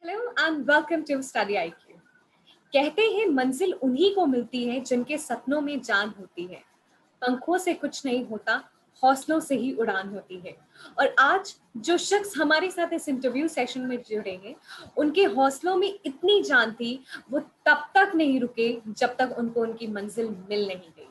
Hello and welcome to study IQ. कहते हैं मंजिल उन्हीं को मिलती है जिनके सपनों में जान होती है। पंखों से कुछ नहीं होता, हौसलों से ही उड़ान होती है। और आज जो शख्स हमारे साथ इस इंटरव्यू सेशन में जुड़े हैं, उनके हौसलों में इतनी जान थी, वो तब तक नहीं रुके जब तक उनको उनकी मंजिल मिल नहीं गई।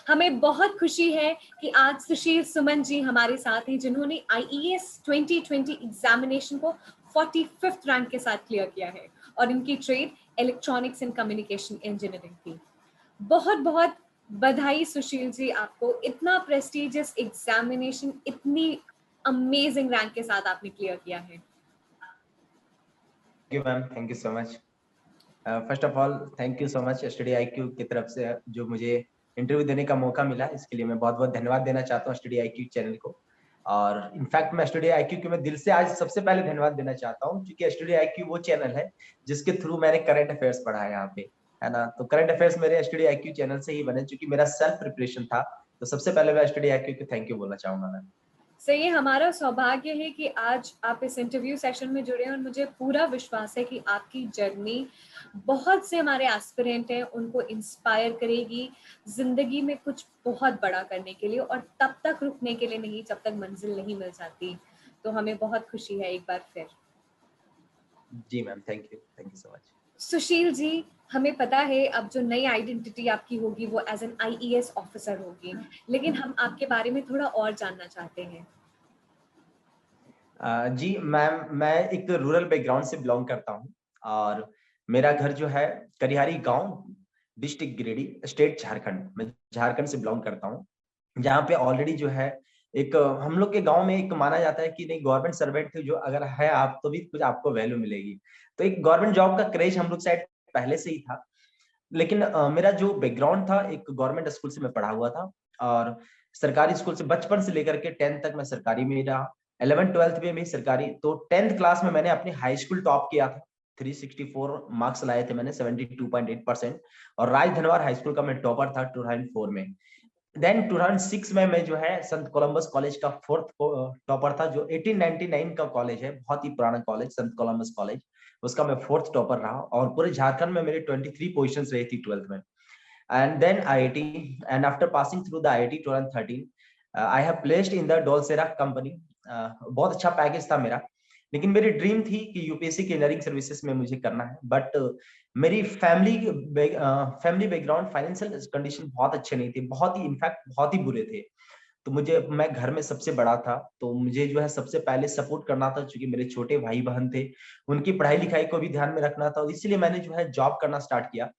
हमें बहुत खुशी है कि आज सुशील सुमन जी हमारे साथ हैं, जिन्होंने आईईएस 2020 एग्जामिनेशन को 45th रैंक के साथ क्लियर किया है और इनकी trade electronics and communication engineering थी। बहुत बहुत बधाई सुशील जी, आपको इतना प्रेस्टिजियस एग्जामिनेशन इतनी अमेजिंग रैंक के साथ आपने क्लियर किया है। You ma'am, thank you so much. First of all thank you so much study IQ की तरफ से जो मुझे इंटरव्यू देने का मौका मिला, इसके लिए मैं बहुत बहुत धन्यवाद देना चाहता हूँ स्टडी आईक्यू चैनल को। और इनफैक्ट मैं स्टडी आईक्यू को मैं दिल से आज सबसे पहले धन्यवाद देना चाहता हूँ, क्योंकि स्टडी आईक्यू वो चैनल है जिसके थ्रू मैंने करंट अफेयर्स पढ़ा है यहाँ पे, है ना। तो करंट अफेयर्स मेरे स्टडी आईक्यू चैनल से ही बने, क्योंकि मेरा सेल्फ प्रिपरेशन था। तो सबसे पहले मैं स्टडी आईक्यू को थैंक यू बोलना चाहूंगा मैं। सही, हमारा सौभाग्य है कि आज आप इस इंटरव्यू सेशन में जुड़े हैं और मुझे पूरा विश्वास है कि आपकी जर्नी बहुत से हमारे एस्पिरेंट हैं उनको इंस्पायर करेगी जिंदगी में कुछ बहुत बड़ा करने के लिए, और तब तक रुकने के लिए नहीं जब तक मंजिल नहीं मिल जाती। तो हमें बहुत खुशी है एक बार फिर। जी ma'am, thank you so much. Sushil ji, हमें पता है अब जो नई आइडेंटिटी आपकी होगी वो एज एन आईईएस ऑफिसर होगी, लेकिन हम आपके बारे में थोड़ा और जानना चाहते हैं। जी मैम, मैं एक रूरल बैकग्राउंड से बिलोंग करता हूँ। और मेरा घर जो है करिहारी गांव, डिस्ट्रिक्ट गिरिडीह, स्टेट झारखंड। मैं झारखंड से बिलोंग करता हूँ, जहाँ पे ऑलरेडी जो है एक हम लोग के गांव में एक माना जाता है कि नहीं, गवर्नमेंट सर्वेंट जो अगर है आप तो भी कुछ आपको वैल्यू मिलेगी। तो एक गवर्नमेंट जॉब का क्रेज हम लोग साइड पहले से ही था। लेकिन मेरा जो बैकग्राउंड था, एक गवर्नमेंट स्कूल से मैं पढ़ा हुआ था। और सरकारी स्कूल से बचपन से लेकर के 10th तक मैं सरकारी में ही रहा। 11th 12th में भी सरकारी। तो 10th क्लास में मैंने अपनी हाई स्कूल टॉप किया था। 364 मार्क्स लाए थे मैंने, 72.8%। और राज धनवार हाई स्कूल का मैं टॉपर था 2004 में। देन 2006 में मैं जो है संत कोलंबस कॉलेज का फोर्थ टॉपर था, जो 1899 का कॉलेज है, बहुत ही पुराना कॉलेज संत कोलंबस कॉलेज। उसका मैं फोर्थ टॉपर रहा, और पूरे झारखंड में मेरी 23 पोजीशंस रही थी 12th में। And then IIT, and after passing through the IIT 2013, I have placed in the Dolcera company। बहुत अच्छा पैकेज था मेरा। लेकिन मेरी ड्रीम थी कि यूपीएससी की इंजीनियरिंग सर्विसेज में मुझे करना है, बट मेरी फैमिली बैकग्राउंड, फाइनेंशियल कंडीशन बहुत अच्छे नहीं थे, बहुत ही इनफैक्ट बहुत ही बुरे थे। तो मैं घर में सबसे बड़ा था, तो मुझे जो है सबसे पहले सपोर्ट करना था, क्योंकि मेरे छोटे भाई बहन थे, उनकी पढ़ाई लिखाई को भी ध्यान में रखना था। इसलिए मैंने जो है जॉब करना स्टार्ट किया।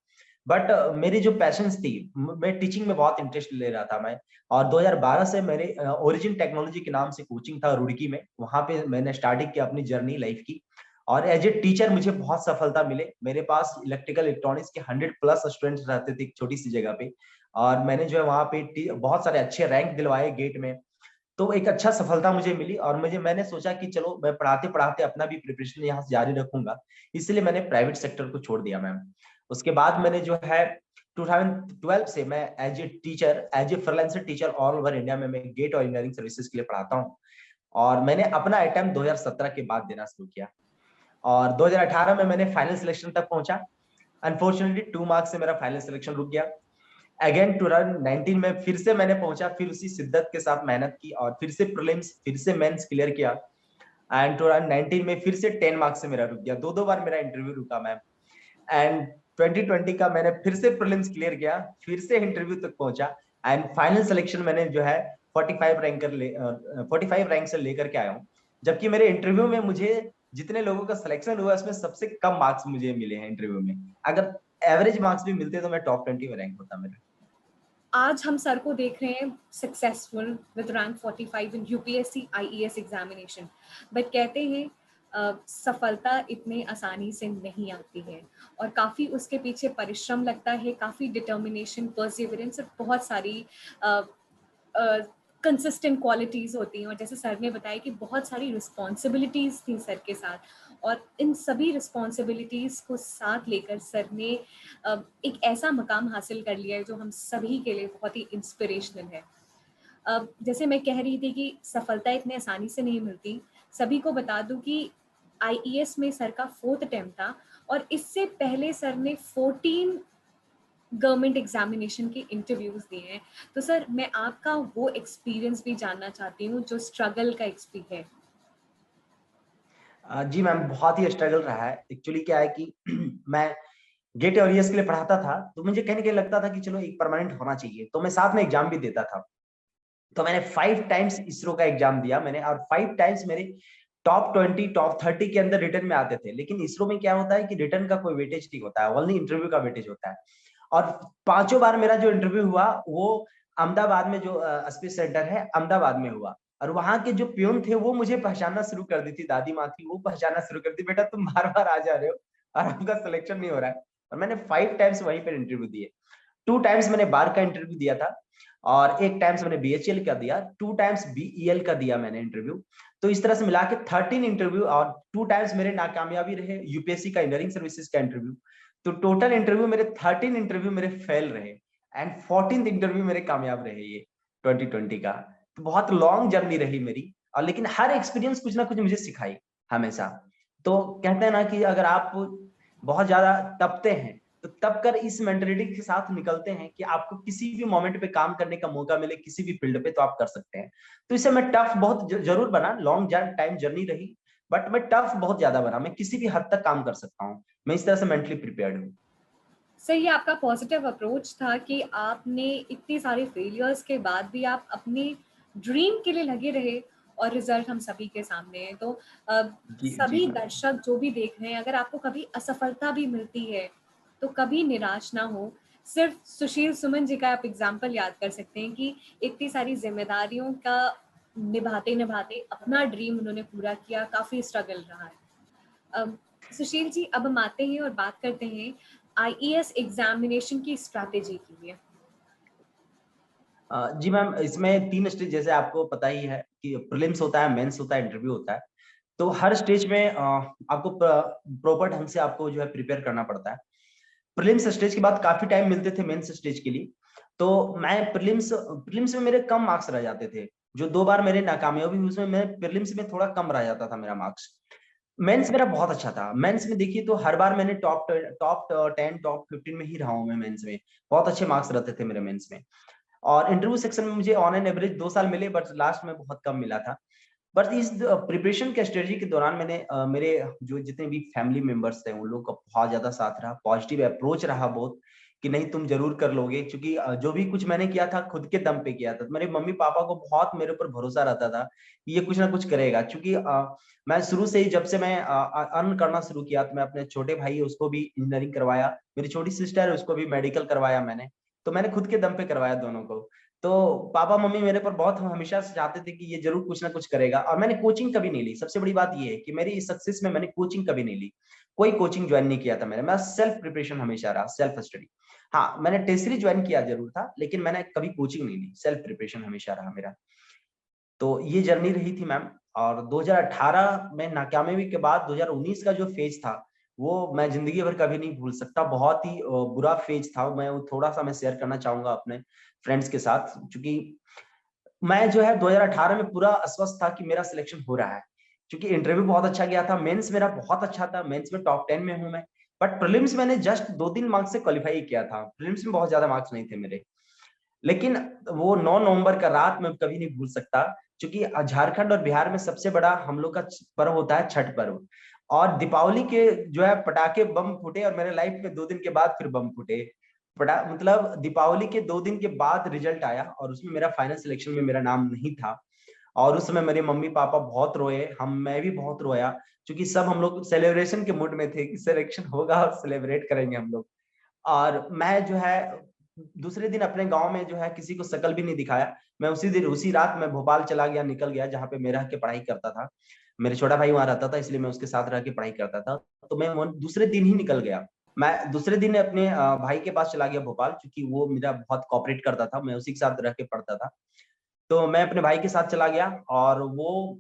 बट मेरी जो पैशंस थी, मैं टीचिंग में बहुत इंटरेस्ट ले रहा था मैं। और 2012 से मेरे ओरिजिन टेक्नोलॉजी के नाम से कोचिंग था रुड़की में, वहां पे मैंने स्टार्टिंग की अपनी जर्नी लाइफ की। और एज ए टीचर मुझे बहुत सफलता मिले। मेरे पास इलेक्ट्रिकल इलेक्ट्रॉनिक्स के 100+ स्टूडेंट्स रहते थे एक छोटी सी जगह पे। और मैंने जो है वहां पे बहुत सारे अच्छे रैंक दिलवाए गेट में। तो एक अच्छा सफलता मुझे मिली, और मैंने सोचा कि चलो मैं पढ़ाते पढ़ाते अपना भी प्रिपरेशन यहाँ से जारी रखूंगा। इसलिए मैंने प्राइवेट सेक्टर को छोड़ दिया मैम। उसके बाद मैंने जो है 2012 से मैं as a teacher, as a freelancer teacher all over India में मैं गेट और इंजीनियरिंग सर्विसेज के लिए पढ़ाता हूँ। और मैंने अपना अटेम्प्ट 2017 के बाद देना शुरू किया। और 2018 में मैंने फाइनल सिलेक्शन तक पहुंचा। अनफॉर्चुनेटली 2 मार्क्स से मेरा फाइनल सिलेक्शन रुक गया। अगेन 2019 में फिर से मैंने पहुंचा, फिर उसी शिद्दत के साथ मेहनत की, और फिर से प्रीलिम्स, फिर से मेंस क्लियर किया। एंड 2019 में फिर से 10 मार्क्स से मेरा रुक गया, दो दो बार मेरा इंटरव्यू रुका मैम। एंड 2020 का मैंने फिर से प्रीलिम्स क्लियर किया, फिर से इंटरव्यू तक पहुंचा। एंड फाइनल सिलेक्शन मैंने जो है 45 रैंक से लेकर के आया हूँ। जबकि मेरे इंटरव्यू में मुझे जितने लोगों का सिलेक्शन हुआ, उसमें सबसे कम मार्क्स मुझे मिले हैं इंटरव्यू में। अगर एवरेज मार्क्स भी मिलते तो मैं टॉप 20 में रैंक होता मेरा। आज हम सर को देख रहे हैं successful with rank 45 in UPSC IES examination, but कहते हैं सफलता इतने आसानी से नहीं आती है और काफ़ी उसके पीछे परिश्रम लगता है, काफ़ी डिटर्मिनेशन, परसिवरेंस और बहुत सारी कंसिस्टेंट क्वालिटीज़ होती हैं। और जैसे सर ने बताया कि बहुत सारी रिस्पॉन्सिबिलिटीज़ थी सर के साथ, और इन सभी रिस्पॉन्सिबिलिटीज़ को साथ लेकर सर ने एक ऐसा मकाम हासिल कर लिया है जो हम सभी के लिए बहुत ही इंस्पिरेशनल है। जैसे मैं कह रही थी कि सफलता इतने आसानी से नहीं मिलती। सभी को बता दूं कि आईईएस में सर का 4th अटेम्प्ट था और इससे पहले सर ने 14 गवर्नमेंट एग्जामिनेशन के इंटरव्यूज दिए हैं। तो सर मैं आपका वो एक्सपीरियंस भी जानना चाहती हूँ जो स्ट्रगल का एक्सपीरियंस है। जी मैम, बहुत ही स्ट्रगल रहा है। एक्चुअली क्या है कि मैं गेट और ईएस के लिए पढ़ाता था, तो मुझे कहीं ना कहीं लगता था कि चलो एक परमानेंट होना चाहिए, तो मैं साथ में एग्जाम भी देता था। तो मैंने 5 टाइम्स इसरो का एग्जाम दिया मैंने, और 5 टाइम्स मेरे टॉप 20 टॉप 30 के अंदर रिटर्न में आते थे। लेकिन इसरो में क्या होता है कि रिटर्न का कोई वेटेज नहीं होता है, ओनली इंटरव्यू का वेटेज होता है। और 5 बार मेरा जो इंटरव्यू हुआ वो अहमदाबाद में, जो स्पेस सेंटर है अहमदाबाद में हुआ। और वहां के जो प्यून थे वो मुझे पहचानना शुरू कर दी थी, दादी माँ थी वो पहचानना शुरू कर दी, बेटा तुम बार बार आ जा रहे हो और आपका सिलेक्शन नहीं हो रहा है। और मैंने 5 टाइम्स वहीं पर इंटरव्यू दिए। 2 टाइम्स मैंने बार का इंटरव्यू दिया था, और 1 टाइम्स मैंने बीएचईएल का दिया, 2 टाइम्स बीईएल का दिया मैंने इंटरव्यू। तो इस तरह से मिला के 13 इंटरव्यू, और 2 टाइम्स मेरे नाकामयाबी रहे यूपीएससी का इंजीनियरिंग सर्विसेज का इंटरव्यू। तो टोटल इंटरव्यू मेरे 13 इंटरव्यू मेरे फेल रहे, एंड 14th इंटरव्यू मेरे कामयाब रहे ये 2020 का। तो बहुत लॉन्ग जर्नी रही मेरी, और लेकिन हर एक्सपीरियंस कुछ ना कुछ मुझे सिखाई हमेशा। तो कहते हैं ना कि अगर आप बहुत ज्यादा तपते हैं, तो तब कर इस मेंटेलिटी के साथ निकलते हैं कि आपको किसी भी मोमेंट पे काम करने का मौका मिले किसी भी फील्ड पे, तो आप कर सकते हैं। तो इससे मैं टफ बहुत जरूर बना, लॉन्ग टाइम जर्नी रही, बट मैं टफ बहुत ज्यादा बना। मैं किसी भी हद तक काम कर सकता हूँ, मैं इस तरह से मेंटली प्रिपेयर्ड हूँ। सर ये आपका पॉजिटिव अप्रोच था कि आपने इतनी सारे फेलियर्स के बाद भी आप अपने ड्रीम के लिए लगे रहे, और रिजल्ट हम सभी के सामने है। तो जी जी सभी मैम। दर्शक जो भी देख रहे हैं, अगर आपको कभी असफलता भी मिलती है तो कभी निराश ना हो। सिर्फ सुशील सुमन जी का आप एग्जाम्पल याद कर सकते हैं कि इतनी सारी जिम्मेदारियों का निभाते निभाते अपना ड्रीम उन्होंने पूरा किया, काफी स्ट्रगल रहा है। अब सुशील जी, अब हम आते हैं और बात करते हैं आईईएस एग्जामिनेशन की स्ट्रैटेजी के लिए। जी मैम, इसमें 3 स्टेज, जैसे आपको पता ही है कि प्रीलिम्स होता है, मेंस होता है, इंटरव्यू होता है। तो हर स्टेज में आपको प्रॉपर ढंग से आपको जो है प्रिपेयर करना पड़ता है। प्रीलिम्स स्टेज के बाद काफी टाइम मिलते थे मेंस स्टेज के लिए। तो मैं प्रीलिम्स प्रीलिम्स में मेरे कम मार्क्स रह जाते थे। जो 2 बार मेरे नाकामयाबी हुई उसमें मैं प्रीलिम्स में थोड़ा कम रह जाता था मेरा मार्क्स। मेंस मेरा बहुत अच्छा था। मेंस में देखिए तो हर बार मैंने टॉप 10 टॉप 15 में ही रहा हूँ मैं मेंस में। बहुत अच्छे मार्क्स रहते थे मेरे मेंस में। और इंटरव्यू सेक्शन में मुझे ऑन एन एवरेज 2 साल मिले, बट लास्ट में बहुत कम मिला था। बट इस प्रिपरेशन के स्ट्रेटजी के दौरान मैंने मेरे जो जितने भी फैमिली मेंबर्स थे उन लोग का बहुत ज्यादा साथ रहा, पॉजिटिव अप्रोच रहा बहुत, कि नहीं तुम जरूर कर लोगे। क्योंकि जो भी कुछ मैंने किया था खुद के दम पे किया था। तो मेरे मम्मी पापा को बहुत मेरे ऊपर भरोसा रहता था कि ये कुछ ना कुछ करेगा। क्योंकि मैं शुरू से ही, जब से मैं अर्न करना शुरू किया, तो मैं अपने छोटे भाई है उसको भी इंजीनियरिंग करवाया, मेरी छोटी सिस्टर है उसको भी मेडिकल करवाया मैंने। तो मैंने खुद के दम पे करवाया दोनों को। तो पापा मम्मी मेरे पर बहुत हमेशा से चाहते थे कि ये जरूर कुछ ना कुछ करेगा। और मैंने कोचिंग कभी नहीं ली। सबसे बड़ी बात ये है कि मेरी इस सक्सेस में मैंने कोचिंग कभी नहीं ली, कोई कोचिंग ज्वाइन नहीं किया था मैंने। मैं सेल्फ प्रिपरेशन हमेशा रहा, सेल्फ स्टडी। हाँ, मैंने टेस्टरी ज्वाइन किया जरूर था, लेकिन मैंने कभी कोचिंग नहीं ली, सेल्फ प्रिपरेशन हमेशा रहा मेरा। तो ये जर्नी रही थी मैम। और 2018 में नाकामयाबी के बाद 2019 का जो फेज था, वो मैं जिंदगी भर कभी नहीं भूल सकता। बहुत ही बुरा फेज था। मैं वो थोड़ा सा मैं शेयर करना चाहूंगा अपने फ्रेंड्स के साथ। क्योंकि मैं जो है 2018 में पूरा अस्वस्थ था कि मेरा सिलेक्शन हो रहा है। क्योंकि इंटरव्यू बहुत अच्छा गया था, मेंस मेरा बहुत अच्छा था, मेंस में टॉप 10 में हूं मैं। बट प्रीलिम्स मैंने जस्ट 2-3 मार्क्स से क्वालिफाई किया था। प्रीलिम्स में बहुत ज्यादा मार्क्स नहीं थे मेरे। लेकिन वो 9 नवंबर का रात मैं कभी नहीं भूल सकता। क्योंकि झारखंड और बिहार में सबसे बड़ा हम लोग का पर्व होता है छठ पर्व। और दीपावली के जो है पटाखे बम फूटे, और मेरे लाइफ में 2 दिन के बाद फिर बम फूटे। पटा मतलब दीपावली के 2 दिन के बाद रिजल्ट आया, और उसमें मेरा फाइनल सिलेक्शन में मेरा नाम नहीं था। और उस समय मेरे मम्मी पापा बहुत रोए, मैं भी बहुत रोया। क्योंकि सब हम लोग सेलिब्रेशन के मूड में थे कि सिलेक्शन होगा और सेलिब्रेट करेंगे हम लोग। और मैं जो है दूसरे दिन अपने गांव में जो है किसी को शकल भी नहीं दिखाया। मैं उसी दिन उसी रात मैं भोपाल चला गया, निकल गया, जहाँ पे मैं रह के पढ़ाई करता था। मेरे छोटा भाई वहां रहता था, इसलिए मैं उसके साथ रह के पढ़ाई करता था। तो मैं दूसरे दिन ही निकल गया। मैं दूसरे दिन अपने भाई के पास चला गया भोपाल, क्योंकि वो मेरा बहुत कॉपरेट करता था, मैं उसी के साथ रह के पढ़ता था। तो मैं अपने भाई के साथ चला गया। और वो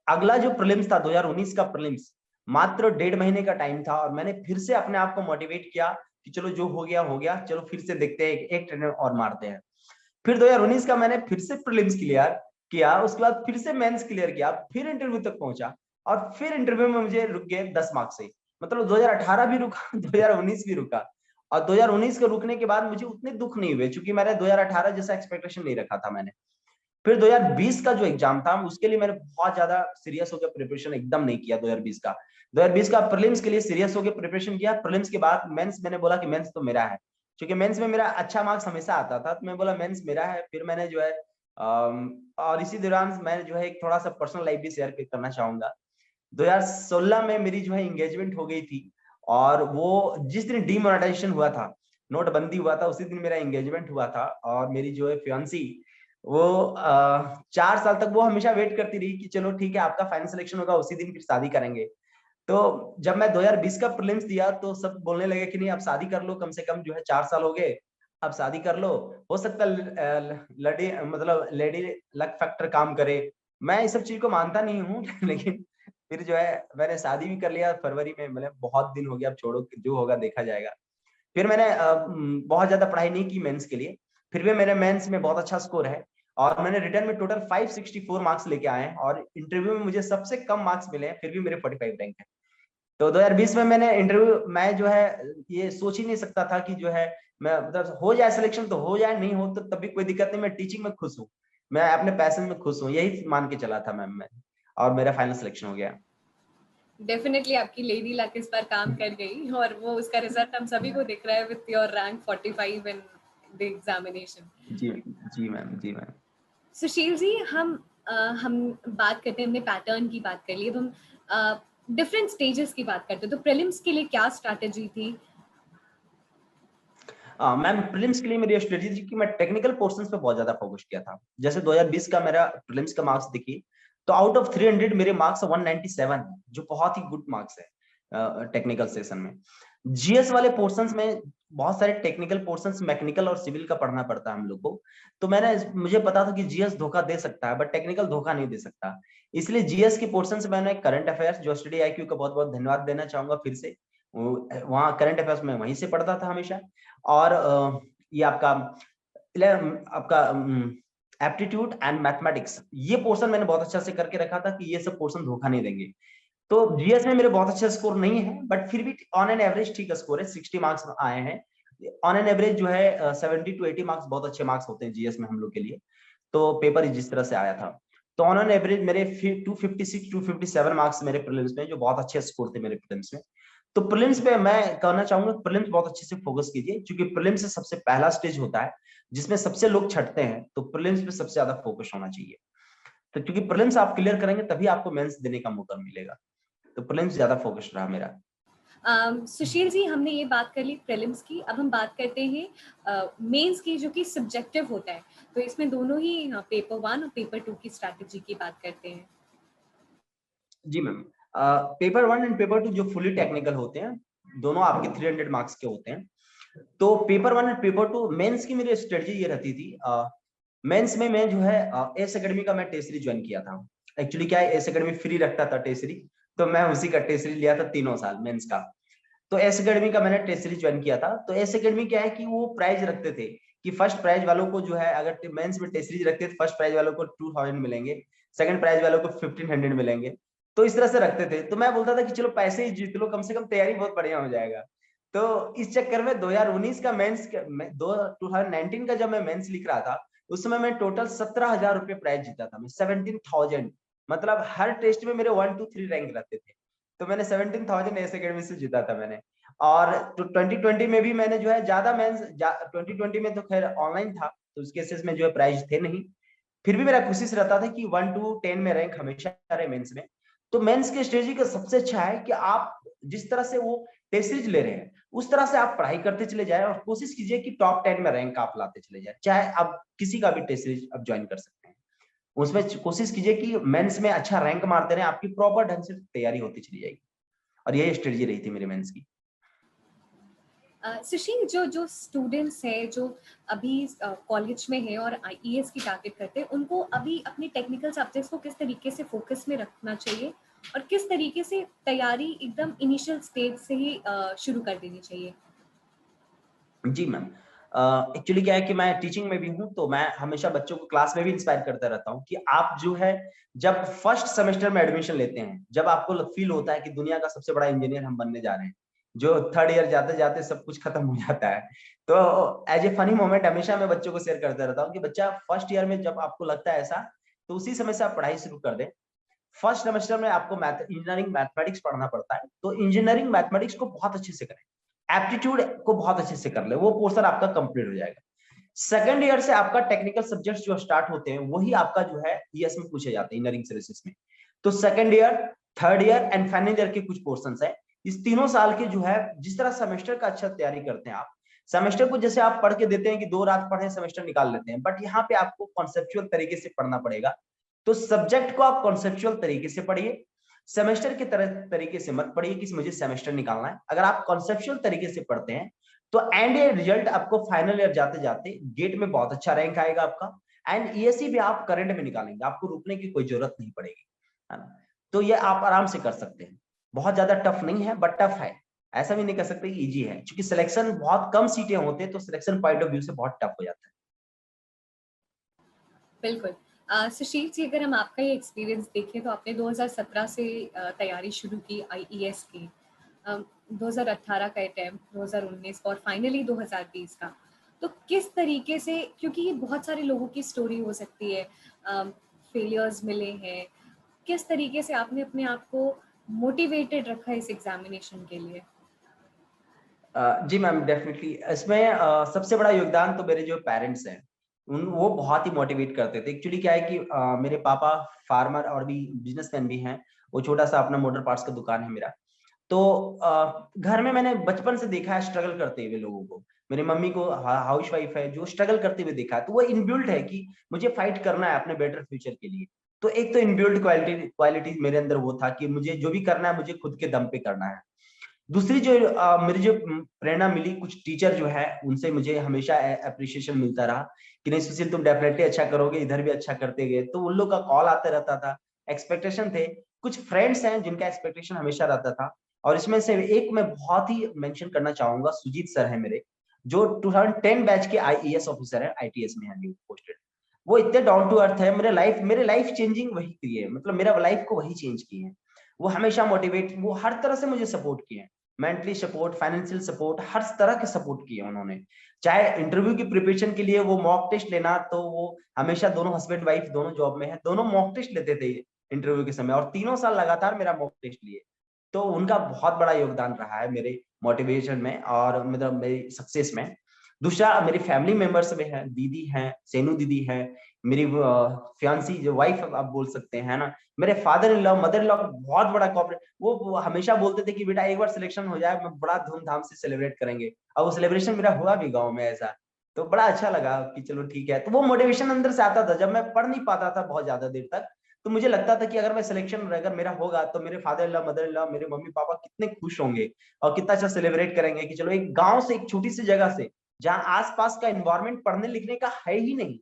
अगला जो प्रीलिम्स था 2019 का प्रीलिम्स, मात्र 1.5 महीने का टाइम था। और मैंने फिर से अपने आप को मोटिवेट किया कि चलो जो हो गया, चलो फिर से देखते हैं, एक ट्रेनर और मारते हैं। फिर 2019 का मैंने फिर से प्रीलिम्स क्लियर किया, उसके बाद फिर से मेंस क्लियर किया, फिर इंटरव्यू तक पहुंचा। और फिर इंटरव्यू में मुझे रुक गए 10 मार्क्स से। मतलब 2018 भी रुका 2019 भी रुका, और 2019 के रुकने के बाद मुझे उतने दुख नहीं हुए, क्योंकि मैंने 2018 जैसा एक्सपेक्टेशन नहीं रखा था मैंने। फिर 2020 का जो एग्जाम था उसके लिए मैंने बहुत ज्यादा सीरियस होकर प्रिपरेशन एकदम नहीं किया। 2020 का प्रीलिम्स के लिए सीरियस होकर प्रिपरेशन किया। प्रीलिम्स के बाद मेंस, मैंने बोला कि मेंस तो मेरा है, क्योंकि मेंस में मेरा अच्छा मार्क्स हमेशा आता था, तो मैं बोला मेंस मेरा है। फिर मैंने जो है और इसी दौरान मैं जो है एक थोड़ा सा पर्सनल लाइफ भी शेयर करना चाहूंगा। 2016 में मेरी जो है एंगेजमेंट हो गई थी, और वो जिस दिन डीमोनेटाइजेशन हुआ था, नोटबंदी हुआ था, उसी दिन मेरा एंगेजमेंट हुआ था। और मेरी जो है फियांसी, वो 4 साल तक वो हमेशा वेट करती रही कि चलो ठीक है आपका फाइनल सिलेक्शन होगा उसी दिन फिर शादी करेंगे। तो जब मैं 2020 का प्रीलिम्स दिया तो सब बोलने लगे कि नहीं आप शादी कर लो, कम से कम जो है 4 साल हो गए, अब शादी कर लो, हो सकता है लड़ी मतलब लेडी लक फैक्टर काम करे। मैं इस सब चीज को मानता नहीं हूँ लेकिन फिर जो है मैंने शादी भी कर लिया फरवरी में। मतलब बहुत दिन हो गया, अब छोड़ो, जो होगा देखा जाएगा। फिर मैंने बहुत ज्यादा पढ़ाई नहीं की मेंस के लिए, फिर भी मेरे मेंस में बहुत अच्छा स्कोर है, और मैंने रिटर्न में टोटल 564 मार्क्स लेके आए हैं, और इंटरव्यू में मुझे सबसे कम मार्क्स मिले हैं, फिर भी मेरे 45 रैंक है। तो 2020 में मैंने इंटरव्यू, मैं जो है ये सोच ही नहीं सकता था कि जो है मैं मतलब हो जाए सिलेक्शन तो हो जाए, नहीं हो तो तब भी कोई दिक्कत नहीं, मैं टीचिंग में खुश हूँ, मैं अपने पैशन में खुश हूँ, यही मान के चला था मैम मैं, और मेरा फाइनल सिलेक्शन हो गया। डेफिनेटली आपकी लेडी लक इस पर काम कर गई और वो उसका रिजल्ट हम सभी को दिख रहा है with your rank 45 in the examination. जी, जी मैम, जी मैम। सुशील जी, हम बात करते हैं, हमने पैटर्न की बात कर ली, अब हम डिफरेंट स्टेजेस की बात करते हैं। तो प्रीलिम्स के लिए क्या स्ट्रैटेजी थी? मैम प्रीलिम्स के लिए मेरी स्ट्रेटेजी थी कि मैं टेक्निकल पोर्शंस पे बहुत ज्यादा फोकस किया था। जैसे 2020 का मेरा प्रीलिम्स का मार्क्स देखिए, तो आउट ऑफ 300 मेरे मार्क्स 197 है, जो बहुत ही गुड मार्क्स है टेक्निकल सेशन में। जीएस वाले पोर्शंस में बहुत सारे टेक्निकल पोर्शंस मैकेनिकल और सिविल का पढ़ना पड़ता है हम लोग को। तो मुझे पता था कि जीएस धोखा दे सकता है बट टेक्निकल धोखा नहीं दे सकता। इसलिए जीएस के पोर्शन से मैंने करंट अफेयर्स, जो स्टडी आईक्यू का बहुत बहुत धन्यवाद देना चाहूंगा फिर से, वहाँ करंट अफेयर्स में वहीं से पढ़ता था हमेशा। और ये आपका एप्टीट्यूड एंड मैथमेटिक्स, ये पोर्शन मैंने बहुत अच्छा से करके रखा था कि ये सब पोर्शन धोखा नहीं देंगे। तो जीएस में मेरे बहुत अच्छे स्कोर नहीं है, बट फिर भी ऑन एन एवरेज ठीक स्कोर है, 60 मार्क्स आए हैं। ऑन एन एवरेज जो है 70 to 80 मार्क्स बहुत अच्छे मार्क्स होते हैं जीएस में हम लोग के लिए। तो पेपर जिस तरह से आया था, तो ऑन एन एवरेज मेरे 256 257 मार्क्स मेरे प्रीलिम्स में, जो बहुत अच्छे स्कोर थे मेरे प्रीलिम्स में। तो प्रीलिम्स पे मैं कहना चाहूंगा, प्रीलिम्स बहुत अच्छे से फोकस कीजिए, क्योंकि प्रीलिम्स से सबसे पहला स्टेज होता है जिसमें सबसे लोग छटते हैं, तो प्रीलिम्स पे सबसे ज्यादा फोकस होना चाहिए। तो क्योंकि प्रीलिम्स आप क्लियर करेंगे तभी आपको मेंस देने का मौका मिलेगा, तो प्रीलिम्स ज्यादा फोकस रहा मेरा। सुशील जी, हमने ये बात कर ली प्रीलिम्स की, अब हम बात करते हैं मेंस की, जो कि सब्जेक्टिव होता है। तो इसमें दोनों ही पेपर 1 और पेपर 2 की स्ट्रैटेजी की बात करते हैं। जी मैम, पेपर 1 एंड पेपर 2 जो फुली टेक्निकल होते हैं, दोनों आपके 300 मार्क्स के होते हैं। तो पेपर 1 एंड पेपर 2 मेंस की मेरी स्ट्रेटजी ये रहती थी। मेंस में मैं जो है एस एकेडमी का मैं टेस्ट सीरीज ज्वाइन किया था। एक्चुअली क्या है, एस एकेडमी फ्री रखता था टेस्ट सीरीज, तो मैं उसी का टेस्ट सीरीज लिया था तीनों साल मेंस का। तो एस एकेडमी का मैंने टेस्ट सीरीज ज्वाइन किया था। तो एस एकेडमी क्या है कि वो प्राइज रखते थे कि फर्स्ट प्राइज वालों को जो है, अगर मेंस में टेस्ट सीरीज रखते थे, फर्स्ट प्राइज वालों को 2000 मिलेंगे, सेकंड प्राइज वालों को 1500 मिलेंगे। तो इस तरह से रखते थे। तो मैं बोलता था कि चलो पैसे ही जीत लो, कम से कम तैयारी बहुत बढ़िया हो जाएगा। तो इस चक्कर में 2019 का मेंस 2019 का जब मैं मेंस लिख रहा था, उस समय मैं टोटल 17,000 रुपये प्राइज जीता था मैं, 17,000। मतलब हर टेस्ट में मेरे 1 2 3 रैंक रहते थे। तो मैंने 17,000 एस अकेडमी से जीता था मैंने। और तो 2020 में भी मैंने जो है ज्यादा मेंस 2020 में तो खैर ऑनलाइन था, तो उस केसेस में जो है प्राइज थे नहीं। फिर भी मेरा कोशिश रहता था कि 1 to 10 में रैंक हमेशा रहे मेंस में। तो मेंस के स्ट्रेटजी का सबसे अच्छा है कि आप जिस तरह से वो टेस्ट सीरीज ले रहे हैं, उस तरह से आप पढ़ाई करते चले जाए, और कोशिश कीजिए कि टॉप 10 में रैंक आप लाते चले जाए। चाहे आप किसी का भी टेस्ट सीरीज आप ज्वाइन कर सकते हैं, उसमें कोशिश कीजिए कि मेंस में अच्छा रैंक मारते रहे, आपकी प्रॉपर ढंग से तैयारी होती चली जाएगी। और यही स्ट्रेटजी रही थी मेरे मेंस की। सुशील, जो जो स्टूडेंट्स हैं जो अभी कॉलेज में है और आईईएस की टारगेट करते हैं, उनको अभी अपने टेक्निकल सब्जेक्ट्स को किस तरीके से फोकस में रखना चाहिए और किस तरीके से तैयारी एकदम इनिशियल स्टेज से ही शुरू कर देनी चाहिए? जी मैम, एक्चुअली क्या है कि मैं टीचिंग में भी हूँ, तो मैं हमेशा बच्चों को क्लास में भी इंस्पायर करता रहता हूँ कि आप जो है जब फर्स्ट सेमेस्टर में एडमिशन लेते हैं, जब आपको फील होता है कि दुनिया का सबसे बड़ा इंजीनियर हम बनने जा रहे हैं, जो थर्ड ईयर जाते जाते सब कुछ खत्म हो जाता है। तो एज ए फनी मोमेंट हमेशा मैं बच्चों को शेयर करता रहता हूँ कि बच्चा फर्स्ट ईयर में जब आपको लगता है ऐसा, तो उसी समय से आप पढ़ाई शुरू कर दें। फर्स्ट सेमेस्टर में आपको इंजीनियरिंग मैथमेटिक्स पढ़ना पड़ता है, तो इंजीनियरिंग मैथमेटिक्स को बहुत अच्छे से करें, एप्टीट्यूड को बहुत अच्छे से कर ले, वो पोर्शन आपका कंप्लीट हो जाएगा। सेकंड ईयर से आपका टेक्निकल सब्जेक्ट्स जो स्टार्ट होते हैं वही आपका जो है ईएस में पूछे जाते हैं इंजीनियरिंग सर्विसेज में। तो second year, third year and final year के कुछ पोर्शंस है। इस तीनों साल के जो है जिस तरह सेमेस्टर का अच्छा तैयारी करते हैं आप, सेमेस्टर को जैसे आप पढ़ के देते हैं कि 2 रात पढ़े सेमेस्टर निकाल लेते हैं, बट यहाँ पे आपको कॉन्सेप्चुअल तरीके से पढ़ना पड़ेगा। तो सब्जेक्ट को आप कॉन्सेप्चुअल तरीके से पढ़िए, सेमेस्टर की तरह तरीके से मत पढ़िए कि मुझे सेमेस्टर निकालना है। अगर आप कॉन्सेप्चुअल तरीके से पढ़ते हैं तो एंड ईयर रिजल्ट आपको फाइनल ईयर जाते जाते गेट में बहुत अच्छा रैंक आएगा आपका, एंड ईएससी भी आप करंट में निकालेंगे, आपको रुकने की कोई जरूरत नहीं पड़ेगी, है ना। तो ये आप आराम से कर सकते हैं, बहुत ज्यादा टफ नहीं है, बट टफ है, ऐसा भी नहीं कर सकते कि इजी है, क्योंकि सिलेक्शन बहुत कम सीटें होते हैं, तो सिलेक्शन पॉइंट ऑफ व्यू से बहुत टफ हो जाता है। बिल्कुल। सुशील जी, अगर हम आपका ये एक्सपीरियंस देखें तो आपने 2017 से तैयारी शुरू की आईईएस की, 2018 का अटेम्प्ट, 2019 और फाइनली 2020 का। तो किस तरीके से, क्योंकि ये बहुत सारे लोगों की स्टोरी हो सकती है, फेलियर्स मिले हैं, किस तरीके से आपने अपने आप को मोटिवेटेड रखा इस एग्जामिनेशन के लिए? जी मैम, डेफिनेटली इसमें सबसे बड़ा योगदान तो मेरे जो पेरेंट्स हैं, वो बहुत ही मोटिवेट करते थे। एक्चुअली क्या है कि मेरे पापा फार्मर और भी बिजनेसमैन भी हैं, वो छोटा सा अपना मोटर पार्ट्स का दुकान है मेरा। तो घर में मैंने बचपन से देखा है स्ट्रगल करते हुए लोगों को। मेरी मम्मी को हाउस वाइफ है जो स्ट्रगल करते हुए देखा है, तो वो इनबिल्ट है कि मुझे फाइट करना है अपने बेटर फ्यूचर के लिए। तो एक तो इनबिल्ट क्वालिटी मेरे अंदर वो था कि मुझे जो भी करना है मुझे खुद के दम पे करना है। दूसरी जो मेरी जो प्रेरणा मिली, कुछ टीचर जो है उनसे मुझे हमेशा अप्रिशिएशन मिलता रहा कि नहीं सुशील, तुम डेफिनेटली अच्छा करोगे, इधर भी अच्छा करते गए। तो उन लोग का कॉल आता रहता था, एक्सपेक्टेशन थे। कुछ फ्रेंड्स हैं जिनका एक्सपेक्टेशन हमेशा रहता था, और इसमें से एक मैं बहुत ही मेंशन करना चाहूंगा, सुजीत सर है मेरे, जो 2010 बैच के आईएएस ऑफिसर है, आईटीएस में है न्यू पोस्टेड। वो इतने डाउन टू अर्थ है, मेरे लाइफ चेंजिंग वही किए है, मतलब मेरा लाइफ को वही चेंज किए हैं। वो हमेशा मोटिवेट, वो हर तरह से मुझे सपोर्ट किए हैं, मेंटली सपोर्ट, फाइनेंशियल सपोर्ट, हर तरह के सपोर्ट किए उन्होंने। चाहे इंटरव्यू की प्रिपरेशन के लिए वो मॉक टेस्ट लेना, तो वो हमेशा, दोनों हस्बैंड वाइफ दोनों जॉब में है, दोनों मॉक टेस्ट लेते थे इंटरव्यू के समय, और 3 साल लगातार मेरा मॉक टेस्ट लिए। तो उनका बहुत बड़ा योगदान रहा है मेरे मोटिवेशन में और मतलब मेरी सक्सेस में। दूसरा, मेरी फैमिली मेंबर्स में है, दीदी है, सेनू दीदी है, मेरी फियांसी जो वाइफ आप बोल सकते हैं ना, मेरे father in law, mother in law बहुत बड़ा कॉपरेट, वो हमेशा बोलते थे कि बेटा एक बार सिलेक्शन हो जाए, मैं बड़ा धूमधाम से सेलिब्रेट करेंगे, और वो सेलिब्रेशन मेरा हुआ भी गाँव में ऐसा। तो बड़ा अच्छा लगा कि चलो ठीक है। तो वो मोटिवेशन अंदर से आता था, जब मैं पढ़ नहीं पाता था बहुत ज्यादा देर तक, तो मुझे लगता था कि अगर मैं सिलेक्शन अगर मेरा होगा तो मेरे father in law, mother in law, मेरे मम्मी पापा कितने खुश होंगे और कितना अच्छा सेलिब्रेट करेंगे कि चलो एक गांव से, एक छोटी सी जगह से, जहाँ आसपास का एनवायरनमेंट पढ़ने लिखने का है ही नहीं,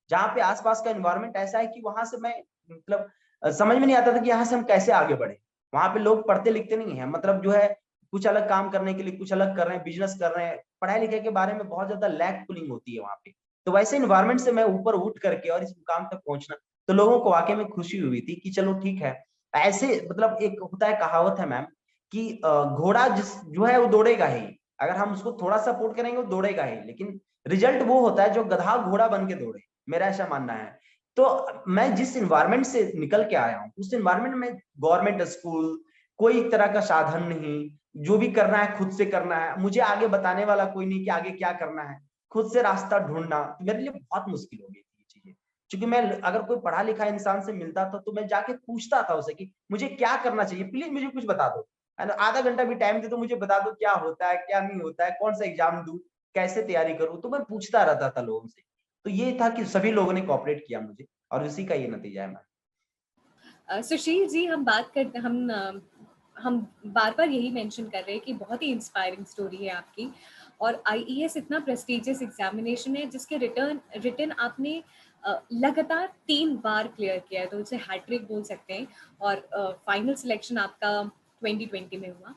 जहाँ पे आसपास का एनवायरनमेंट ऐसा है कि वहां से मैं, मतलब समझ में नहीं आता था कि यहाँ से हम कैसे आगे बढ़े। वहां पे लोग पढ़ते लिखते नहीं है, मतलब जो है कुछ अलग काम करने के लिए कुछ अलग कर रहे हैं, बिजनेस कर रहे हैं, पढ़ाई लिखाई के बारे में बहुत ज्यादा लैक पुलिंग होती है वहां पे। तो वैसे इन्वायरमेंट से मैं ऊपर उठ करके और इस मुकाम तक पहुंचना, तो लोगों को वाकई में खुशी हुई थी कि चलो ठीक है। ऐसे मतलब एक होता है, कहावत है मैम, कि घोड़ा जिस जो है वो दौड़ेगा ही, अगर हम उसको थोड़ा सपोर्ट करेंगे वो दौड़ेगा ही, लेकिन रिजल्ट वो होता है जो गधा घोड़ा बन के दौड़े, मेरा ऐसा मानना है। तो मैं जिस इन्वायरमेंट से निकल के आया हूँ, उस इन्वायरमेंट में गवर्नमेंट स्कूल, कोई तरह का साधन नहीं, जो भी करना है खुद से करना है, मुझे आगे बताने वाला कोई नहीं कि आगे क्या करना है, खुद से रास्ता ढूंढना, मेरे लिए बहुत मुश्किल हो गई थी ये चीजें। क्योंकि मैं अगर कोई पढ़ा लिखा इंसान से मिलता था तो मैं जाके पूछता था उसे कि मुझे क्या करना चाहिए, प्लीज मुझे कुछ बता दो, है ना, आधा घंटा भी टाइम दे तो मुझे बता दो क्या होता है क्या नहीं होता है, कौन सा एग्जाम दूं, कैसे तैयारी करूं, तो मैं पूछता रहता था लोगों से। तो ये था कि सभी लोगों ने कोऑपरेट किया मुझे, और उसी का ये नतीजा है मैम। सुशील जी, हम बात करते हम बार बार यही मेंशन कर रहे हैं कि बहुत ही इंस्पायरिंग स्टोरी है आपकी, और आईईएस इतना प्रेस्टिजियस एग्जामिनेशन है जिसके रिटर्न आपने लगातार 3 बार क्लियर किया है, तो उसे हैट्रिक बोल सकते हैं। और फाइनल सिलेक्शन आपका 2020 में हुआ।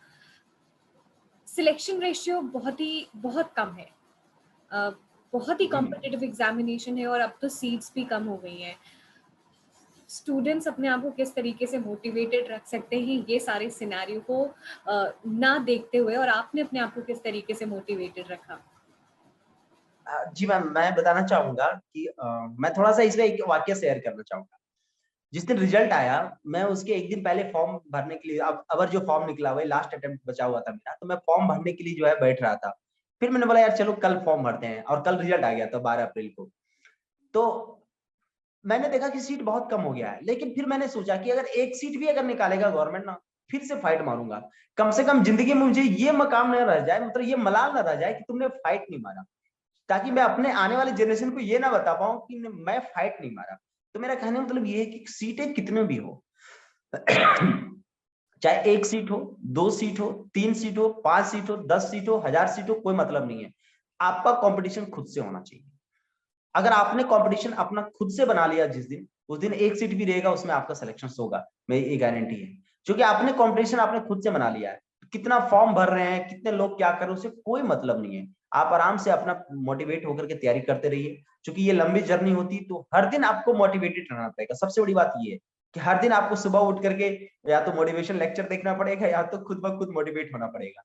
सिलेक्शन रेशियो बहुत कम है, बहुत ही कॉम्पिटिटिव एग्जामिनेशन है और अब तो सीट्स भी कम हो गई हैं। स्टूडेंट्स अपने आप को किस तरीके से मोटिवेटेड रख सकते हैं ये सारे सिनेरियो को ना देखते हुए, और आपने अपने आप को किस तरीके से मोटिवेटेड रखा? जी मैम, मैं बताना चाहूंगा कि मैं थोड़ा सा इसमें एक वाक्य शेयर करना चाहूंगा। जिस दिन रिजल्ट आया, मैं उसके एक दिन पहले फॉर्म भरने के लिए, अब अगर जो फॉर्म निकला हुआ है, लास्ट अटेम्प्ट बचा हुआ था मेरा, तो मैं फॉर्म भरने के लिए जो है बैठ रहा था। फिर मैंने बोला यार चलो कल फॉर्म भरते हैं, और कल रिजल्ट आ गया था 12 अप्रैल को। तो मैंने देखा कि सीट बहुत कम हो गया है, लेकिन फिर मैंने सोचा कि अगर एक सीट भी अगर निकालेगा गवर्नमेंट ना, फिर से फाइट मारूंगा। कम से कम जिंदगी में मुझे ये मकाम न रह जाए, मतलब ये मलाल न रह जाए कि तुमने फाइट नहीं मारा, ताकि मैं अपने आने वाले जनरेशन को ये ना बता पाऊं कि मैं फाइट नहीं मारा। तो मेरा कहने का मतलब ये है कि सीटें कितने भी हो, चाहे एक सीट हो, 2 सीट हो, 3 सीट हो, 5 सीट हो, 10 सीट हो, 1000 सीट हो, कोई मतलब नहीं है। आपका कंपटीशन खुद से होना चाहिए। अगर आपने कंपटीशन अपना खुद से बना लिया जिस दिन, उस दिन एक सीट भी रहेगा उसमें आपका सिलेक्शन होगा, मेरी ये गारंटी है। क्योंकि आपने कंपटीशन आपने खुद से बना लिया है। कितना फॉर्म भर रहे हैं, कितने लोग क्या कर रहे हैं, उससे कोई मतलब नहीं है। आप आराम से अपना मोटिवेट होकर के तैयारी करते रहिए। क्योंकि ये लंबी जर्नी होती है, तो हर दिन आपको मोटिवेटेड रहना पड़ेगा। सबसे बड़ी बात ये है कि हर दिन आपको सुबह उठ करके या तो मोटिवेशन लेक्चर देखना पड़ेगा, या तो खुद ब खुद मोटिवेट होना पड़ेगा।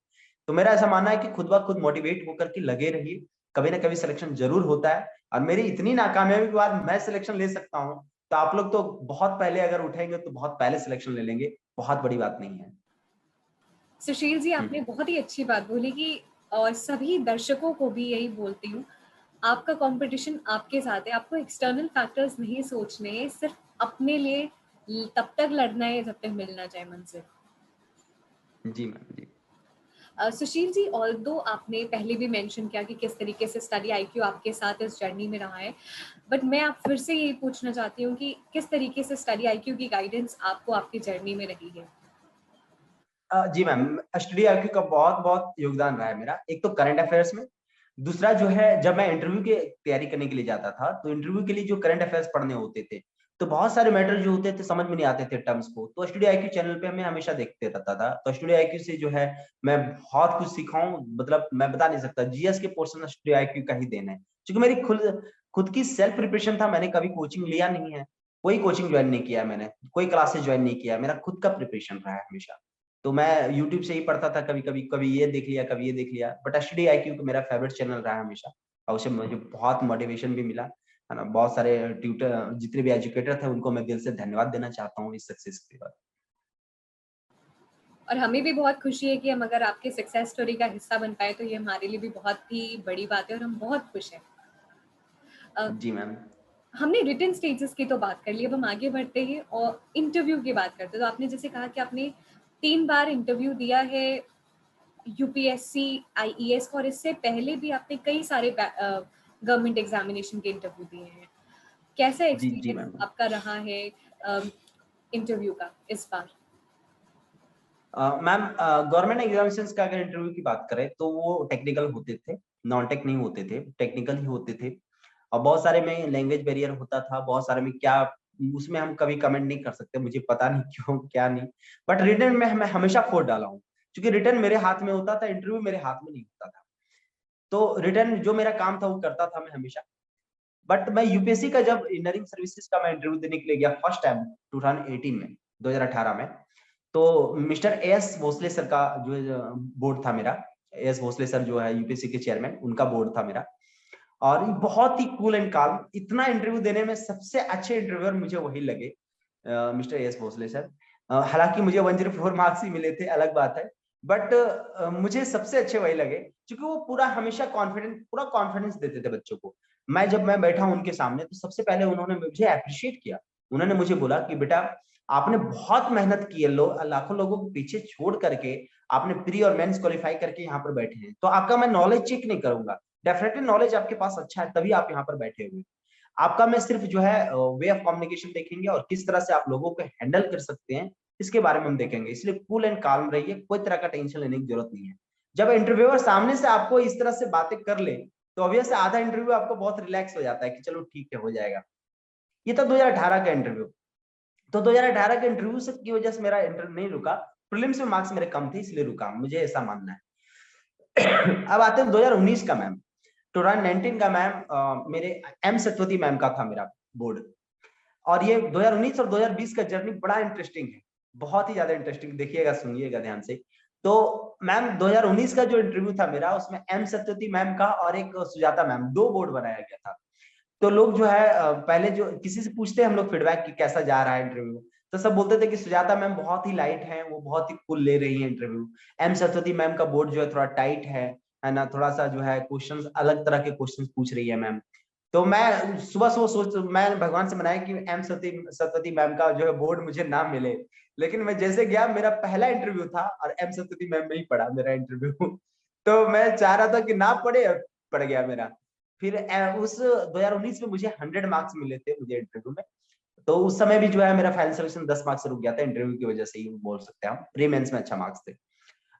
तो मेरा ऐसा मानना है कि खुद ब खुद मोटिवेट होकर के लगे रहिए, कभी ना कभी सिलेक्शन जरूर होता है। और मेरी इतनी नाकामयाबी के बाद मैं सिलेक्शन ले सकता हूँ, तो आप लोग तो बहुत पहले अगर उठेंगे तो बहुत पहले सिलेक्शन ले लेंगे, बहुत बड़ी बात नहीं है। सुशील जी, आपने बहुत ही अच्छी बात बोली कि, और सभी दर्शकों को भी यही बोलती हूँ, आपका कंपटीशन आपके साथ है। आपको एक्सटर्नल फैक्टर्स नहीं सोचने हैं, सिर्फ अपने लिए तब तक लड़ना है जब तक मिलना चाहे मंजिल। जी मैम जी। सुशील जी, ऑल्दो आपने पहले भी मेंशन किया कि किस तरीके से स्टडी आईक्यू आपके साथ इस जर्नी में रहा है, बट मैं आप फिर से यही पूछना चाहती हूँ कि किस तरीके से स्टडी आईक्यू की गाइडेंस आपको आपकी जर्नी में रही है? जी मैम, स्टडी आईक्यू का बहुत बहुत योगदान रहा है मेरा। एक तो करंट अफेयर्स में, दूसरा जो है जब मैं इंटरव्यू की तैयारी करने के लिए जाता था, तो इंटरव्यू के लिए जो करंट अफेयर्स पढ़ने होते थे, तो बहुत सारे मैटर जो होते थे समझ में नहीं आते थे टर्म्स को, तो स्टडी आईक्यू चैनल पे मैं हमेशा देखते रहता था। तो स्टडी आईक्यू से जो है मैं बहुत कुछ सीखा हूँ, मतलब मैं बता नहीं सकता। जीएस के पोर्शन स्टडी आईक्यू का ही देना है, क्योंकि मेरी खुद खुद की सेल्फ प्रिपरेशन था। मैंने कभी कोचिंग लिया नहीं है, कोई कोचिंग ज्वाइन नहीं किया मैंने, कोई क्लासेस ज्वाइन नहीं किया, मेरा खुद का प्रिपरेशन रहा है हमेशा। तो मैं यूट्यूब से ही पढ़ता था, कभी कभी कभी ये देख लिया, कभी ये देख लिया। बट स्टडी आईक्यू मेरा फेवरेट चैनल रहा है हमेशा, और उससे मुझे बहुत मोटिवेशन भी मिला, है ना। बहुत सारे ट्यूटर, जितने भी एजुकेटर थे, उनको मैं दिल से धन्यवाद देना चाहता हूँ इस सक्सेस के बाद। और हमें भी बहुत खुशी है कि हम अगर आपके सक्सेस स्टोरी का हिस्सा बन पाए, तो ये हमारे लिए भी बहुत ही बड़ी बात है और हम बहुत खुश हैं। जी मैम। हमने रिटन स्टेजेस की तो बात कर ली, अब हम आगे बढ़ते हैं और इंटरव्यू की बात करते हैं। तो आपने जैसे कहा कि आपने 3 बार इंटरव्यू दिया है यूपीएससी आईईएस का, और इससे पहले भी आपने कई सारे गवर्नमेंट एग्जामिनेशन के इंटरव्यू दिए हैं। कैसा जी जी एक्सपीरियंस मैम। आपका रहा है इंटरव्यू का इस बार? मैम, गवर्नमेंट एग्जामिनेशंस का अगर इंटरव्यू की बात करें तो वो टेक्निकल होते थे, नॉन टेक नहीं होते थे, टेक्निकल ही होते थे। और बहुत सारे में लैंग्वेज बैरियर होता था, बहुत सारे में क्या, उसमें हम कभी कमेंट नहीं कर सकते, मुझे पता नहीं क्यों क्या नहीं। बट रिटर्न में मैं हमेशा फोर्स डाला हूँ, क्योंकि रिटर्न मेरे हाथ में होता था, इंटरव्यू मेरे हाथ में नहीं होता था। तो रिटर्न जो मेरा काम था वो करता था मैं हमेशा। बट मैं यूपीएससी का जब इंजीनियरिंग सर्विसेज का मैं इंटरव्यू देने के लिए गया फर्स्ट टाइम 2018 में, 2018 में, तो मिस्टर एस भोसले सर का जो बोर्ड था मेरा, एस भोसले सर जो है यूपीएससी के चेयरमैन, उनका बोर्ड था मेरा। और बहुत ही कूल एंड काम, इतना इंटरव्यू देने में सबसे अच्छे इंटरव्यूअर मुझे वही लगे, मिस्टर एस भोसले सर। हालांकि मुझे 104 मार्क्स ही मिले थे, अलग बात है। बट मुझे सबसे अच्छे वही लगे, क्योंकि वो पूरा हमेशा पूरा कॉन्फिडेंस देते थे बच्चों को। जब मैं बैठा उनके सामने, तो सबसे पहले उन्होंने मुझे अप्रिशिएट किया। उन्होंने मुझे बोला कि बेटा, आपने बहुत मेहनत की है, लाखों लोगों को पीछे छोड़ करके आपने प्री और मेंस क्वालिफाई करके यहाँ पर बैठे हैं, तो आपका मैं नॉलेज चेक नहीं करूंगा, डेफिनेटली नॉलेज आपके पास अच्छा है, तभी आप यहाँ पर बैठे हुए। आपका मैं सिर्फ जो है वे ऑफ कम्युनिकेशन देखेंगे, और किस तरह से आप लोगों को हैंडल कर सकते हैं, इसके बारे में हम देखेंगे। इसलिए कूल एंड काल्म रहिए, कोई तरह का टेंशन लेने की जरूरत नहीं है। जब इंटरव्यूअर सामने से आपको इस तरह से बातें कर ले, तो ऑब्वियस आधा इंटरव्यू आपको बहुत रिलैक्स हो जाता है कि चलो ठीक है, हो जाएगा। ये था 2018 का इंटरव्यू। तो 2018 के इंटरव्यू से की वजह से मेरा इंटरव्यू नहीं रुका, प्रीलिम्स में मार्क्स मेरे कम थे इसलिए रुका, मुझे ऐसा मानना है। अब आते हैं 2019 का मैम। 2019 का मैम मेरे एम सत्वती मैम का था मेरा बोर्ड। और ये 2019 और 2020 का जर्नी बड़ा इंटरेस्टिंग है, बहुत ही ज्यादा इंटरेस्टिंग, देखिएगा सुनिएगा ध्यान से। तो मैम 2019 का जो इंटरव्यू था मेरा, उसमें एम सत्यवती मैम का और एक सुजाता मैम, दो बोर्ड बनाया गया था। तो लोग जो है पहले जो किसी से पूछते हैं हम लोग फीडबैक कि कैसा जा रहा है इंटरव्यू, तो सब बोलते थे कि सुजाता मैम बहुत ही लाइट है, वो बहुत ही कूल ले रही है इंटरव्यू। एम सरस्वती मैम का बोर्ड जो है थोड़ा टाइट है ना, थोड़ा सा जो है क्वेश्चंस अलग तरह के क्वेश्चंस पूछ रही है मैम। तो मैं सुबह सुबह सोच मैं भगवान से मनाया कि एम सरस्वती मैम का जो है बोर्ड मुझे ना मिले। लेकिन मैं जैसे गया, मेरा पहला इंटरव्यू था और एम सरस्वती मैम में ही पड़ा मेरा इंटरव्यू। तो मैं चाह रहा था कि ना पड़े, पड़ गया मेरा। फिर उस 2019 में मुझे 100 मार्क्स मिले थे मुझे इंटरव्यू में। तो उस समय भी जो है मेरा फाइनल सिलेक्शन 10 मार्क्स से रुक गया था, इंटरव्यू की वजह से ही बोल सकते हैं हम। प्री मेंस में अच्छा मार्क्स थे।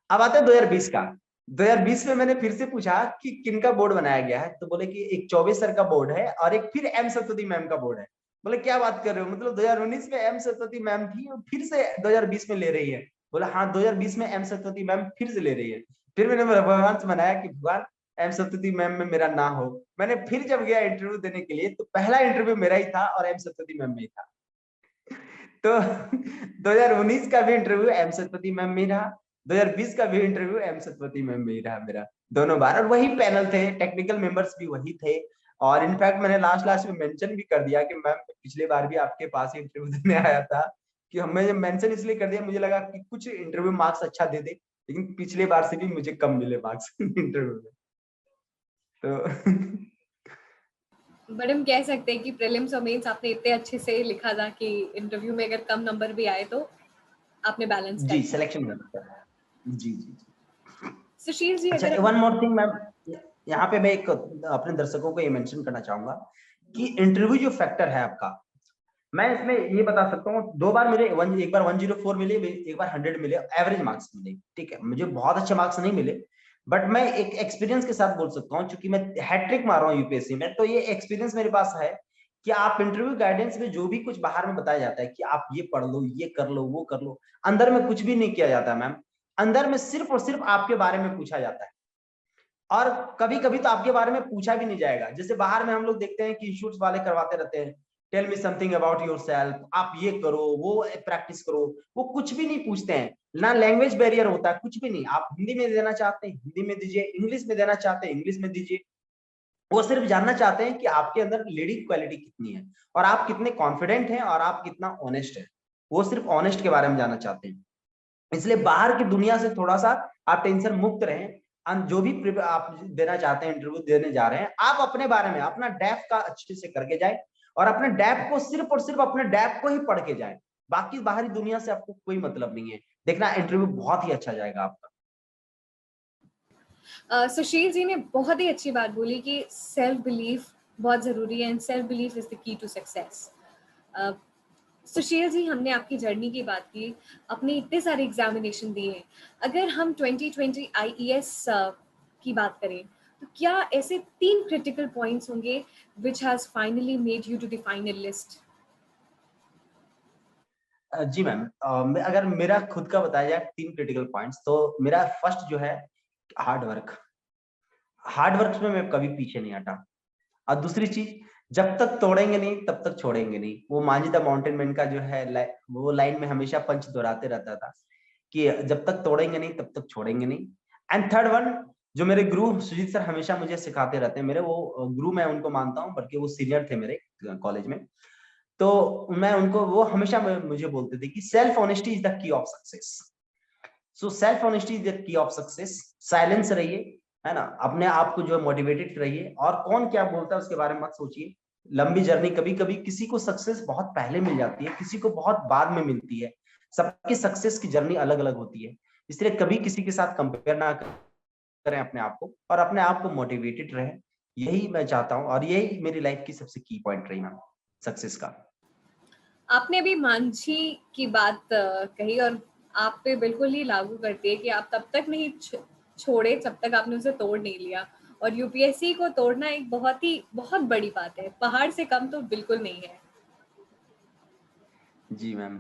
अब आता है 2020 का। 2020 में मैंने फिर से पूछा कि किनका बोर्ड बनाया गया है, तो बोले कि एक चौबे सर का बोर्ड है और एक फिर एम सरस्वती मैम का बोर्ड है। बोले क्या बात कर रहे हो, मतलब 2019 में एम सरस्वती मैम थी और फिर से 2020 में ले रही है। बोला हाँ, 2020 में एम सरस्वती मैम फिर से ले रही है। फिर मैंने भगवान से मनाया कि भगवान एम सरस्वती मैम में मेरा ना हो। मैंने फिर जब गया इंटरव्यू देने के लिए, तो पहला इंटरव्यू मेरा ही था और एम सरस्वती मैम में ही था। तो 2019 का भी इंटरव्यू एम सतपति मैम में रहा, 2020 का भी इंटरव्यू एम सतपति मैम में ही रहा मेरा, दोनों बार। और वही पैनल थे, टेक्निकल मेंबर्स भी वही थे। और इनफैक्ट मैंने लास्ट लास्ट में मेंशन भी कर दिया कि मैम पिछले बार भी आपके पास ही इंटरव्यू देने आया था। कि हमें मेंशन इसलिए कर दिया, मुझे लगा कि कुछ इंटरव्यू मार्क्स अच्छा दे दे, लेकिन पिछले बार से भी मुझे कम मिले मार्क्स इंटरव्यू में। तो बट हम कह सकते हैं कि प्रीलिम्स और मेंस आपने इतने अच्छे से लिखा था कि इंटरव्यू में अगर कम नंबर भी आए तो आपने बैलेंस कर जी, लिया। सिलेक्शन में जी जी। सुशील जी, अच्छा, अगर वन मोर थिंग मैम, यहाँ पे मैं एक अपने दर्शकों को ये मेंशन करना चाहूंगा कि इंटरव्यू जो फैक्टर है आपका, मैं इसमें ये बता सकता हूँ, दो बार मेरे एक बार 104 मिले, एक बार 100 मिले, एवरेज मार्क्स मिले। ठीक है, मुझे बहुत अच्छे मार्क्स नहीं मिले, बट मैं एक एक्सपीरियंस के साथ बोल सकता हूँ, क्योंकि मैं हैट्रिक मार रहा हूँ यूपीएससी में, तो ये एक्सपीरियंस मेरे पास है कि आप इंटरव्यू गाइडेंस में जो भी कुछ बाहर में बताया जाता है कि आप ये पढ़ लो, ये कर लो, वो कर लो, अंदर में कुछ भी नहीं किया जाता मैम। अंदर में सिर्फ और सिर्फ आपके बारे में पूछा जाता है। और कभी कभी तो आपके बारे में पूछा भी नहीं जाएगा। जैसे बाहर में हम लोग देखते हैं कि इंस्टीट्यूट वाले करवाते रहते हैं, tell me something about yourself, आप ये करो, वो प्रैक्टिस करो, वो कुछ भी नहीं पूछते हैं। ना लैंग्वेज बैरियर होता है, कुछ भी नहीं। आप हिंदी में देना चाहते हैं हिंदी में दीजिए, इंग्लिश में देना चाहते हैं इंग्लिश में दीजिए। वो सिर्फ जानना चाहते हैं कि आपके अंदर लीडिंग क्वालिटी कितनी है, और आप कितने कॉन्फिडेंट हैं, और आप कितना ऑनेस्ट है। वो सिर्फ ऑनेस्ट के बारे में जानना चाहते हैं। इसलिए बाहर की दुनिया से थोड़ा सा आप टेंशन मुक्त रहें। जो भी आप देना चाहते हैं, इंटरव्यू देने जा रहे हैं, आप अपने बारे में अपना डैप का अच्छे से करके जाए, और अपने डैप को सिर्फ और सिर्फ अपने डैप को ही पढ़ के जाए। बाकी बाहरी दुनिया से आपको कोई मतलब नहीं है। देखना, इंटरव्यू बहुत ही अच्छा जाएगा आपका। सुशील जी ने बहुत ही अच्छी बात बोली कि सेल्फ बिलीफ बहुत जरूरी है, and self belief is the key to success. Sushil ji, हमने आपकी जर्नी की बात की, अपने इतने सारे एग्जामिनेशन दिए हैं। अगर हम 2020 आईईएस की बात करें, तो क्या ऐसे 3 क्रिटिकल पॉइंट्स होंगे which has finally made you to the finalist? जी मैम, अगर मेरा खुद का बताया जाए 3 क्रिटिकल पॉइंट्स, तो मेरा फर्स्ट जो है हार्ड वर्क। हार्ड वर्क में मैं कभी पीछे नहीं हटा। और दूसरी चीज, जब तक तोड़ेंगे नहीं तब तक छोड़ेंगे नहीं। वो मांझी द माउंटेन मैन का जो है वो लाइन में हमेशा पंच दोहराते रहता था कि जब तक तोड़ेंगे नहीं तब तक छोड़ेंगे नहीं। एंड थर्ड वन, जो मेरे गुरु सुजीत सर हमेशा मुझे सिखाते रहते हैं, मेरे वो गुरु मैं उनको मानता हूँ, बल्कि वो सीनियर थे मेरे कॉलेज में। तो मैं उनको, वो हमेशा मुझे बोलते थे कि सेल्फ ऑनेस्टी इज द की of success. So self honesty is the की ऑफ सक्सेस। साइलेंस रहिए, है ना, अपने आप को जो मोटिवेटेड रहिए, और कौन क्या बोलता है उसके बारे में मत सोचिए। लंबी जर्नी, कभी कभी किसी को सक्सेस बहुत पहले मिल जाती है, किसी को बहुत बाद में मिलती है। सबकी सक्सेस की जर्नी अलग अलग होती है। इसलिए कभी किसी के साथ कंपेयर ना करें अपने आप को, और अपने आप को मोटिवेटेड रहे। यही मैं चाहता हूँ, और यही मेरी लाइफ की सबसे की पॉइंट रही मैम, सक्सेस का। आपने अभी मांझी की बात कही, और आप पे बिल्कुल ही लागू करती है कि आप तब तक नहीं छोड़े जब तक आपने उसे तोड़ नहीं लिया। और यूपीएससी को तोड़ना एक बहुत बड़ी बात है, पहाड़ से कम तो बिल्कुल नहीं है। जी मैम।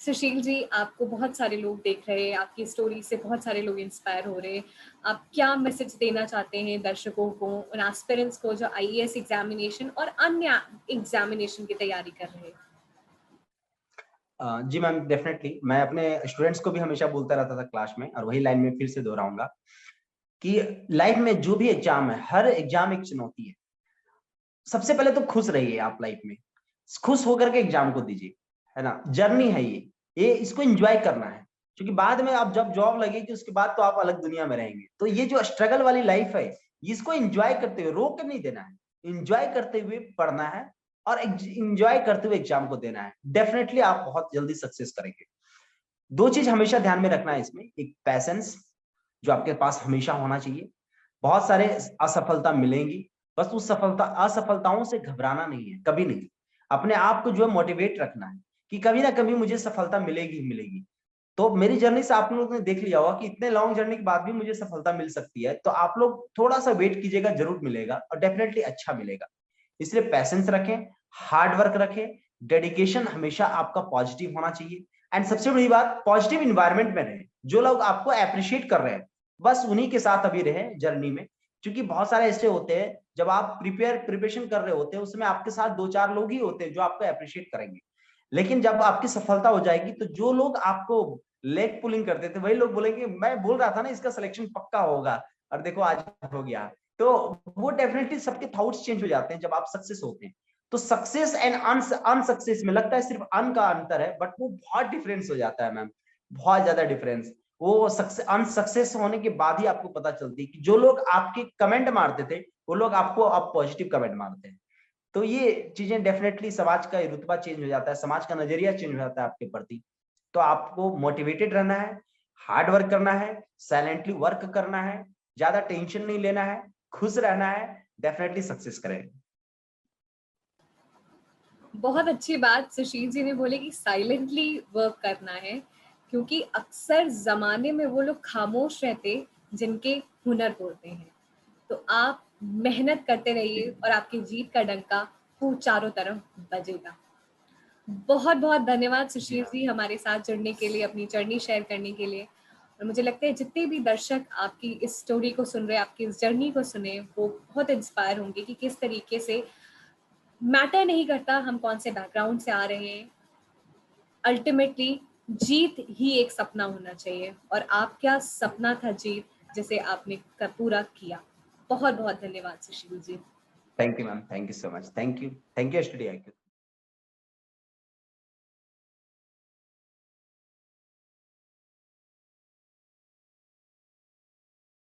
सुशील जी, आपको बहुत सारे लोग देख रहे हैं, आपकी स्टोरी से बहुत सारे लोग इंस्पायर हो रहे हैं। आप क्या मैसेज देना चाहते हैं दर्शकों को, उन एस्पिरेंट्स को जो आईएएस एग्जामिनेशन और अन्य एग्जामिनेशन की तैयारी कर रहे हैं? जी मैम, डेफिनेटली मैं अपने स्टूडेंट्स को भी हमेशा बोलता रहता था क्लास में, और वही लाइन में फिर से दोहराऊंगा कि लाइफ में जो भी एग्जाम है, हर एग्जाम एक चुनौती है। सबसे पहले तो खुश रहिए आप लाइफ में, खुश होकर के एग्जाम को दीजिए, है ना। जर्नी है ये इसको एंजॉय करना है, क्योंकि बाद में आप जब जॉब लगेगी उसके बाद तो आप अलग दुनिया में रहेंगे। तो ये जो स्ट्रगल वाली लाइफ है, इसको एंजॉय करते हुए, रोक नहीं देना है, एंजॉय करते हुए पढ़ना है और एंजॉय करते हुए एग्जाम को देना है। डेफिनेटली आप बहुत जल्दी सक्सेस करेंगे। दो चीज हमेशा ध्यान में रखना है इसमें, एक पैशंस जो आपके पास हमेशा होना चाहिए। बहुत सारे असफलता मिलेंगी, बस उस असफलताओं से घबराना नहीं है, कभी नहीं। अपने आप को जो है मोटिवेट रखना है कि कभी ना कभी मुझे सफलता मिलेगी ही मिलेगी। तो मेरी जर्नी से आप लोगों ने देख लिया होगा कि इतने लॉन्ग जर्नी के बाद भी मुझे सफलता मिल सकती है। तो आप लोग थोड़ा सा वेट कीजिएगा, जरूर मिलेगा और डेफिनेटली अच्छा मिलेगा। इसलिए पैशंस रखें, हार्ड वर्क रखें, डेडिकेशन हमेशा आपका पॉजिटिव होना चाहिए। एंड सबसे बड़ी बात, पॉजिटिव इन्वायरमेंट में रहें। जो लोग आपको अप्रिशिएट कर रहे हैं, बस उन्हीं के साथ अभी रहें जर्नी में। क्योंकि बहुत सारे ऐसे होते हैं, जब आप प्रिपरेशन कर रहे होते हैं, उसमें आपके साथ 2-4 लोग ही होते हैं जो आपको अप्रिशिएट करेंगे। लेकिन जब आपकी सफलता हो जाएगी, तो जो लोग आपको लेग पुलिंग करते थे, वही लोग बोलेंगे मैं बोल रहा था ना इसका सिलेक्शन पक्का होगा, और देखो आज हो गया। तो वो डेफिनेटली सबके थॉट्स चेंज हो जाते हैं जब आप सक्सेस होते हैं। तो सक्सेस एंड अनसक्सेस में लगता है सिर्फ अन का अंतर है, बट वो बहुत डिफरेंस हो जाता है मैम, बहुत ज्यादा डिफरेंस। वो अनसक्सेस होने के बाद ही आपको पता चलती है कि जो लोग आपके कमेंट मारते थे, वो लोग आपको अब पॉजिटिव कमेंट मारते हैं। तो ये चीजें डेफिनेटली, समाज का रुतबा चेंज हो जाता है, समाज का नजरिया चेंज हो जाता है आपके प्रति। तो आपको मोटिवेटेड रहना है, हार्ड वर्क करना है, साइलेंटली वर्क करना है, ज्यादा टेंशन नहीं लेना है, खुश रहना है, डेफिनेटली सक्सेस करेंगे। बहुत अच्छी बात सुशील जी ने बोले कि साइलेंटली वर्क करना है, क्योंकि अक्सर जमाने में वो लोग खामोश रहते जिनके हुनर बोलते हैं। तो आप मेहनत करते रहिए और आपकी जीत का डंका वो चारों तरफ बजेगा। बहुत बहुत धन्यवाद जी सुशील हाँ। जी, हमारे साथ जुड़ने के लिए, अपनी जर्नी शेयर करने के लिए। और मुझे लगता है जितने भी दर्शक आपकी इस स्टोरी को सुन रहे हैं, आपकी इस जर्नी को सुने, वो बहुत इंस्पायर होंगे कि किस तरीके से मैटर नहीं करता हम कौन से बैकग्राउंड से आ रहे हैं, अल्टीमेटली जीत ही एक सपना होना चाहिए। और आपका सपना था जीत, जिसे आपने पूरा किया। बहुत बहुत धन्यवाद Sushil ji. Thank you ma'am, thank you so much, thank you, thank you study.